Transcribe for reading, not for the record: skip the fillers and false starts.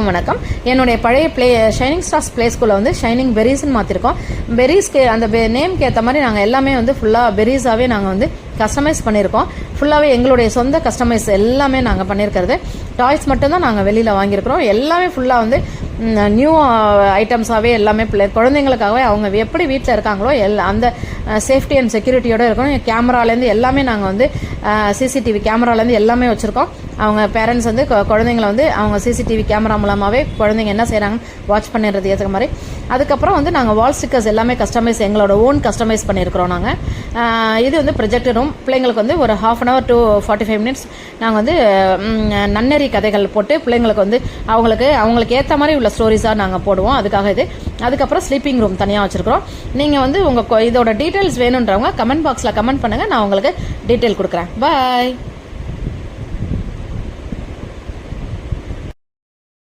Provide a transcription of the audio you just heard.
வணக்கம். என்னுடைய பழைய ஷைனிங் ஸ்டார்ஸ் பிளே ஸ்கூலில் வந்து ஷைனிங் பெரிஸ்ன்னு மாற்றிருக்கோம். பெரிஸ்க்கு அந்த நேம்க்கு ஏற்ற மாதிரி நாங்கள் எல்லாமே வந்து ஃபுல்லாக பெரிஸாகவே நாங்கள் வந்து கஸ்டமைஸ் பண்ணியிருக்கோம். ஃபுல்லாகவே எங்களுடைய சொந்த கஸ்டமைஸ் எல்லாமே நாங்கள் பண்ணியிருக்கிறது. டாய்ஸ் மட்டும்தான் நாங்கள் வெளியில் வாங்கியிருக்கிறோம். எல்லாமே ஃபுல்லாக வந்து நியூ ஐட்டம்ஸாகவே எல்லாமே குழந்தைங்களுக்காகவே அவங்க எப்படி வீட்டில் இருக்காங்களோ அந்த சேஃப்டி அண்ட் செக்யூரிட்டியோடு இருக்கணும். கேமராலேருந்து எல்லாமே நாங்கள் வந்து சிசிடிவி கேமராலேருந்து எல்லாமே வச்சுருக்கோம். அவங்க பேரண்ட்ஸ் வந்து குழந்தைங்களை வந்து அவங்க சிசிடிவி கேமரா மூலமாகவே குழந்தைங்க என்ன செய்கிறாங்கன்னு வாட்ச் பண்ணிடுறது ஏற்ற மாதிரி. அதுக்கப்புறம் வந்து நாங்கள் வால் ஸ்டிக்கர்ஸ் எல்லாமே கஸ்டமைஸ் எங்களோட ஓன் கஸ்டமைஸ் பண்ணியிருக்கிறோம். நாங்கள் இது வந்து ப்ரொஜெக்டர் ரூம். பிள்ளைங்களுக்கு வந்து ஒரு 1/2 hour to 45 minutes நாங்கள் வந்து நன்னெறி கதைகள் போட்டு பிள்ளைங்களுக்கு வந்து அவங்களுக்கு ஏற்ற மாதிரி உள்ள ஸ்டோரிஸாக நாங்கள் போடுவோம். அதுக்காக இது. அதுக்கப்புறம் ஸ்லீப்பிங் ரூம் தனியாக வச்சுருக்கிறோம். நீங்கள் வந்து உங்கள் இதோட டீட்டெயில்ஸ் வேணுன்றவங்க கமெண்ட் பாக்ஸில் கமெண்ட் பண்ணுங்கள். நான் உங்களுக்கு டீட்டெயில் கொடுக்குறேன். பாய்.